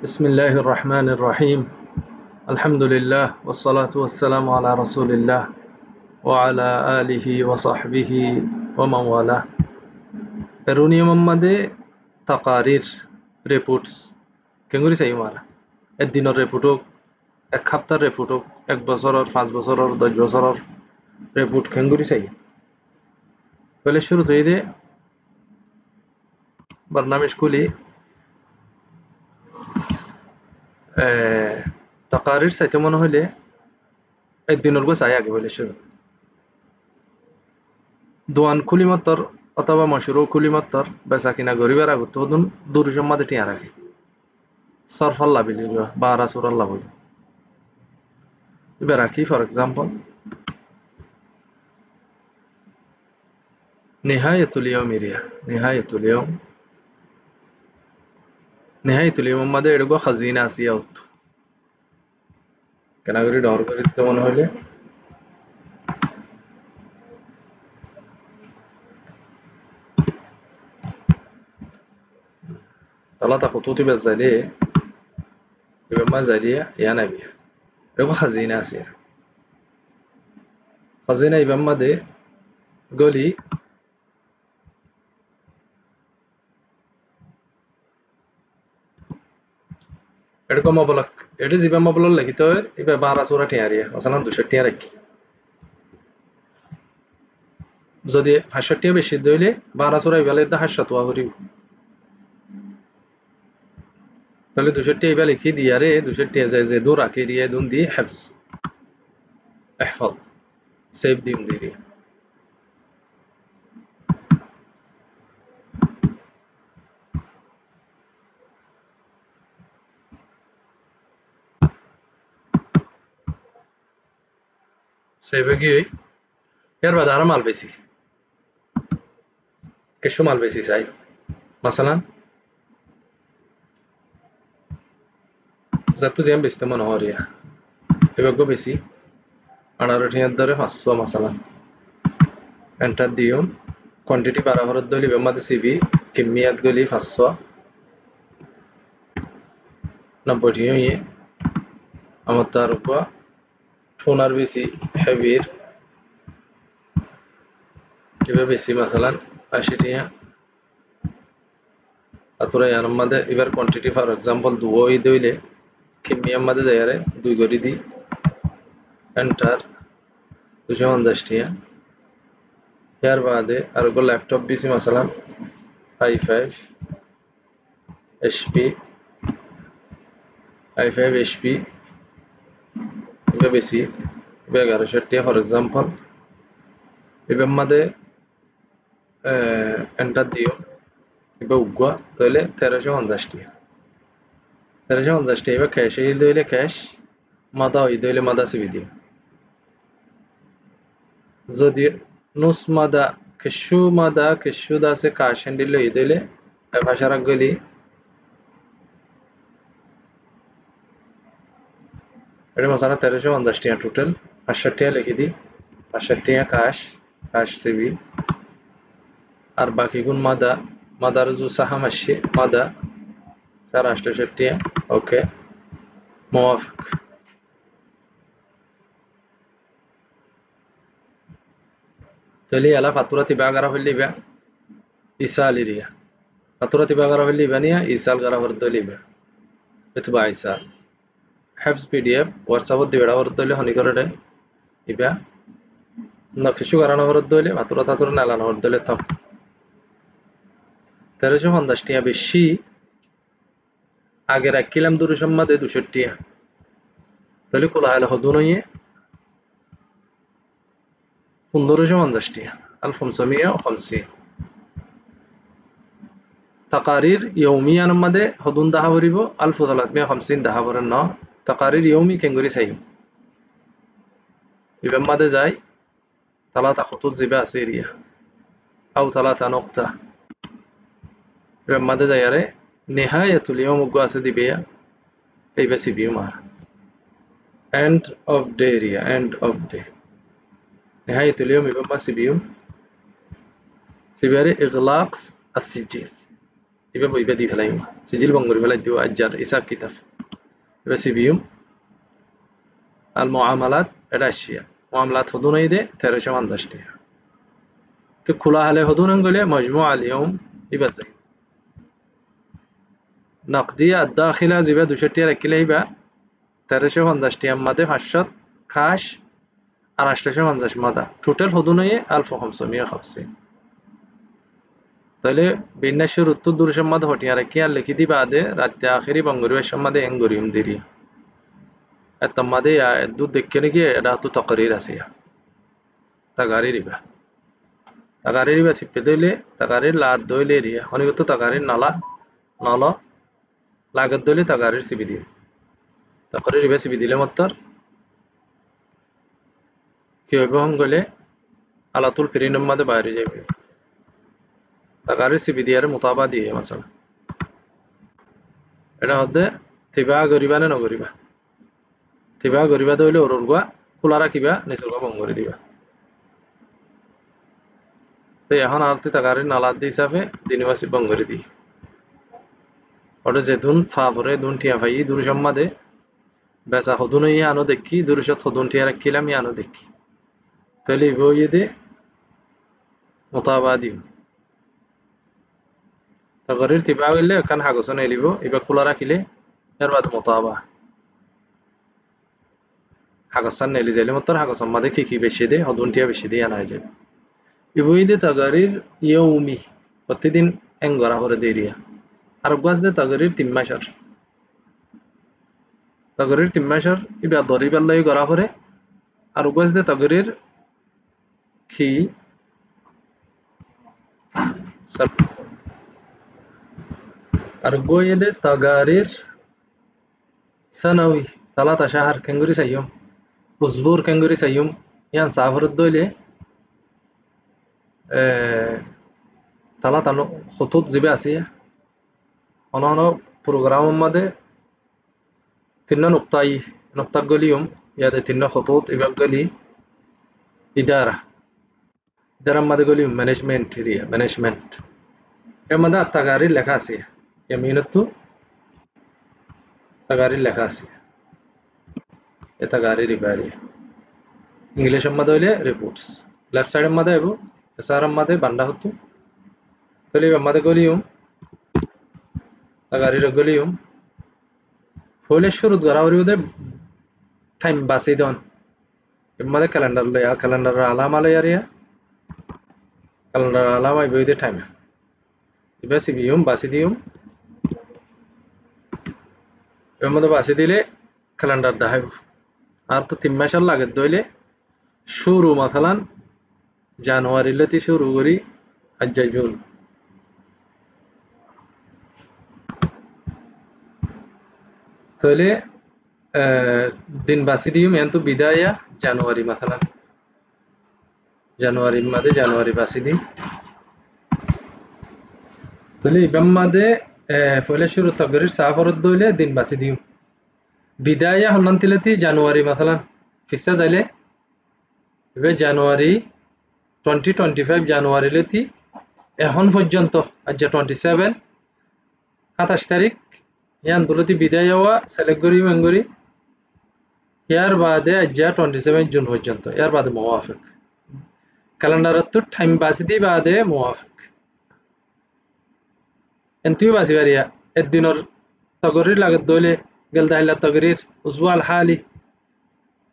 بسم الله الرحمن الرحيم الحمد لله والصلاة والسلام على رسول الله وعلى آله وصحبه ومن والاه روني محمد تقارير reports কেঙ্গুরি চাই মারা একদিনের রিপোর্ট হোক এক সপ্তাহের রিপোর্ট হোক এক বছরের 5 বছরের 10 বছরের রিপোর্ট কেঙ্গুরি চাই পহলে শুরু থেকে দে برنامج كلي تقارير চাইতে মনে হলে একদিনের গো চাই আগে বলে শুরু দোয়ান খুলি মাত্র অথবা মশুরু খুলি মাত্র বেচা কিনা গরিবের আগত হদুন দূর সম্মাদে টিয়া রাখে সরফাল্লা বিলি বারা সুরাল্লা বলি এবার রাখি ফর এক্সাম্পল নিহায়াতুল ইয়াউম ইরিয়া নিহায়াতুল ইয়াউম আমাদের এরকম খাজিনা আসিয়া হতো কেন করি ডর করে দিতে মনে হলে ثلاثة خطوط بالزالية يبقى ما زالية يا نبي يبقى خزينة سير خزينة يبقى ما دي قولي এরকম মবলক এটি জিবা মবলক লিখিত হয় এবার 12 সূরা টিয়ারিয়া মাসালান 200 টিয়া রাখি যদি 500 টিয়া বেশি দইলে 12 সূরা ইবালে দা 800 তোয়া করিব তাহলে 200 টিয়া ইবা লিখি দিয়ারে 200 টিয়া যায় যে দূর রাখি দিয়ে দুন দি হিফজ احفظ সেভ দিম দিরি সেভ গিয়ে এর বাদ আর মাল বেশি কেশো মাল বেশি চাই মাসালান যাতে জ্যাম বেশি মনে হরিয়া এবার গো বেশি 18 টিয়ার ধরে 500 মাসালান এন্টার দিও কোয়ান্টিটি বারাবরত দলি বেমাদে সিবি কিমিয়াত গলি 500 90 টিয়া ইয়ে আমার তার উপর ফোনার বেশি হেভির কিভাবে বেশি মাসালান 80 টিয়া আতরা ইয়ার মধ্যে এবার কোয়ান্টিটি ফর এক্সাম্পল দুই দইলে কিমিয়ার মধ্যে যায়ারে 2 গরি দি এন্টার 250 টিয়া এর বাদে আর গো ল্যাপটপ বেশি মাসালান i5 HP i5 HP এটা বেশি 1100 টিয়া ফর এক্সাম্পল এবার মধ্যে এন্টার দিও এবার উগা তাহলে 1350 টিয়া 1350 টিয়া এবার ক্যাশ এই দইলে ক্যাশ মাদা ওই দইলে মাদা সিবি দিও যদি নুস মাদা কেশু দা সে কাশ হ্যান্ডেল এই দইলে ভাষারাক গলি এটা মাসালা 1350 টিয়া টোটাল 500 টিয়া লিখে দি 500 টিয়া কাশ সিবি আর বাকি গুণ মাদার জু সাহাম আসছে মাদা 468 টিয়া ওকে موافق تلي على فاتورة تباعرة في الليبيا إيصال إيريا فاتورة تباعرة في الليبيا نيا إيصال غرا ورد الليبيا اتباع إيصال حفظ PDF واتساب دي بڑا ورد اللي هني كرده إبيا نقشو غرانا ورد اللي فاتورة نالانا ورد اللي تاب 1350 টিয়া বেশি আগে রাখিলাম দূর সম্মাদে 200 টিয়া তাহলে কোলা হলো হদুনয়ে 1550 টিয়া 1550 تقارير يوميا نمده هدون ده هوريبو 1350 ده هورن تقارير يومي كنغوري سايو يبقى ماده زي 3 خطوط زبا سيريا او 3 نقطه يبقى ماده زي ره نهايه اليوم قاسه دي بيا اي بس بيمار end of day ريا end of day نهايه اليوم يبقى ما سيبيوم سيبيري اغلاق السجل ibe bo ibe di felaim sijil bangori felai dio ajjar isab kitab ibe sibiyum al muamalat এটা আসিয়া muamalat হদুন এই দে 1350 টাকা তো খোলা হলে হদুন গলে মজমুআ আল ইয়ুম ইবে যাই نقدية الداخلة زيبا 200 টাকা রাখলে ইবা 1350 টাকা মাদে 500 খাস আর 850 মাদা টোটাল হদুন এই 1550 তাহলে বিন্যাসের উত্তর দূর সম্মাদ হটিয়া রাখি আর লিখি দিবা আদে রাতে আখেরি বঙ্গরিবের সম্মাদে এঙ্গরিম দিরি এতমাদে দুধ দেখে নাকি এটা তো তকরির আছে তাগারির ইবা তাগারির ইবা সিপে দইলে তাগারির লাদ দইলে রিয়া অনেকত তাগারির নালা নল লাগত দইলে তাগারির সিবি দিয়ে তকরির ইবা সিবি দিলে মত্তর কি হইব হঙ্গলে আলাতুল ফিরিনম মাদে বাইরে যাবে তাগারির সিবি দিয়ার মুতাবা দিয়ে মাসালা এটা হতে তিবা গরিবা নে নগরিবা তিবা গরিবা দইলে ওরগুয়া খোলা রাখিবা নিসুরগা বঙ্গরি দিবা তো এখন আরতি তাগারির নালাদ হিসাবে দিনবাসী বঙ্গরি দি ওটা যে দুন ফা ভরে দুন টিয়া ভাই দূর সম্মাদে বেচা হদুন ইয়ে আনো দেখি দূরশত হদুন টিয়া রাখিলাম ইয়ে আনো দেখি তাহলে ইবো ইয়ে দে মোতাবা দিও তাগারির তিবা গেলে এখান হাগসন এলিব এবার খোলা রাখিলে এর বাদ মোতাবা হাগসান নেলি যাইলে মতর হাগসন মাদে কি বেশি দে হদুন টিয়া বেশি দিয়ে আনা যায় ইবুইদে তাগারির ইয়ৌমি প্রতিদিন এঙ্গরা করে দেরিয়া আর গাছ দে তাগারির 3 মাসের তাগারির 3 মাসের ইবা দরিবার লাই গড়া করে আর গাছ দে তাগারির কি আর গোয়েদে তাগারির সানাউই 3 شهر كنغوري سيوم اسبوع كنغوري سيوم يعني سافر الدولة 3 خطوط زي باسية أنا برنامج ماده 3 نقطة قليهم يعني 3 خطوط يبقى قلي إدارة ماده قليهم مانجمنت ريا مانجمنت يا ماده التغيير لكاسية يمينتو تغيير لكاسية التغيير ريباري إنجليش ماده ولا reports left side ماده يبو SRM ماده باندا هتو تلي ماده قليهم تغيير قليهم فول الشروط غراوري وده time باسيدون ماده calendar لا يا calendar علامة لا يا calendar علامة يبوي time يبقى سيبيهم باسيديهم ماده باسيديله calendar ده هيو आर्थ 3 मास लागत दोले शुरू مثلا জানুয়ারি লতি শুরু করি আজ জুন তাহলে দিন বাসি দিও মেন্তু বিদায়া জানুয়ারি مثلا জানুয়ারি মাদে জানুয়ারি বাসি দি তাহলে ইবাম মাদে ফলে শুরু তগরির সাফরত দইলে দিন বাসি দিও বিদায়া হন্নান্তিলতি জানুয়ারি مثلا ফিসা যাইলে এবে জানুয়ারি 2025 জানুয়ারি লতি এখন পর্যন্ত আজ 27 27 তারিখ ইয়ান দলতি বিদায় হওয়া সিলেক্ট করি মেঙ্গরি ইয়ার বাদে আজ 27 জুন পর্যন্ত ইয়ার বাদে মুওয়াফিক ক্যালেন্ডারত তো টাইম বাসি দি বাদে মুওয়াফিক انتو বাসি বারিয়া একদিনের তগরির লাগত দইলে قال ده التقرير أسبوع الحالي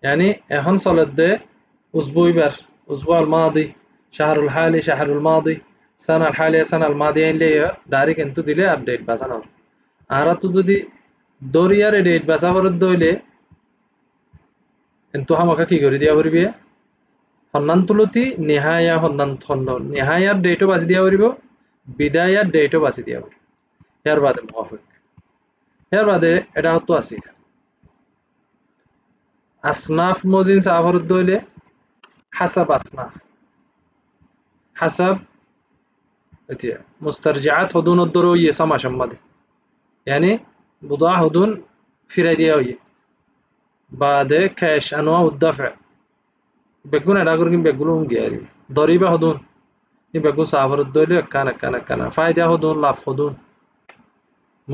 يعني هون صلت ده أسبوع بر أسبوع الماضي شهر الحالي شهر الماضي سنة الحالية سنة الماضية اللي دارك أنتو دلي أبديت بس أنا أردت تدي دوريار ديت بس أفرد دولة أنتو هم أكاكي غري ديا غري بيه هنن تلوتي نهاية هنن هنن نهاية ديتو بس ديا غري بو بداية ديتو بس ديا غري يار بعد موافق এর বাদে এটা হতো আছে আসনাফ মজিন সাফরত দইলে হাসাব আসনাফ হাসাব এতিয়া মুস্তারজিআত হুদুন الدرو يسمى شمد يعني بضاعة هدون فردية بعد كاش أنواع الدفع بيكون أراغورين بيقولون جاري ضريبة هدون بيكون سافر الدولة كان فايدة هدون لاف هدون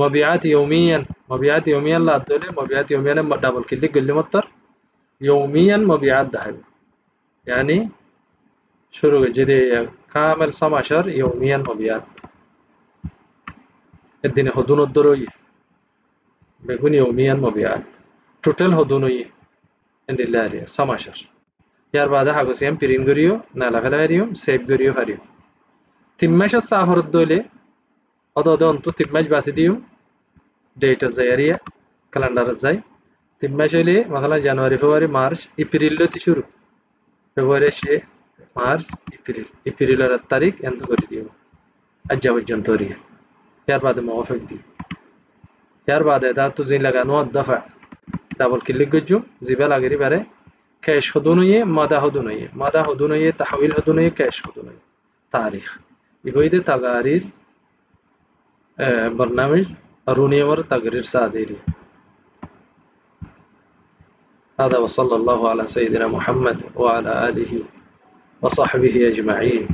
مبيعات يوميا، مبيعات يوميا لا تقولي مبيعات يوميا دبل كليك قل لي مطر يوميا مبيعات ده يعني شروع جدي كامل 12 يوميا مبيعات الدنيا هدون الدروي بيكون يوميا مبيعات توتال هدوني عند الله 12 यार बाद हागो सेम प्रिंट करियो नाला फेला फेरियो सेव करियो फेरियो तिम्माश साफर दोले अदो अंतु तिम्माश बासी दियो डेट जायरिया कैलेंडर जाय तिम्माश ले मतलब जनवरी फरवरी मार्च एप्रिल लो शुरू फेब्रुआरी से मार्च एप्रिल एप्रिल तारीख एंत कर दियो अज्जा पर्यंत रिया यार बाद موافق دي यार बाद है तो जिन लगानो दफा डबल क्लिक गजो जिबल आगरी बारे كاش هدونية مدى هدونية مدى هدونية تحويل هدونية كاش هدونية تاريخ يبقى ده تقارير برنامج أرونية ور تقرير صادري هذا وصلى الله على سيدنا محمد وعلى آله وصحبه أجمعين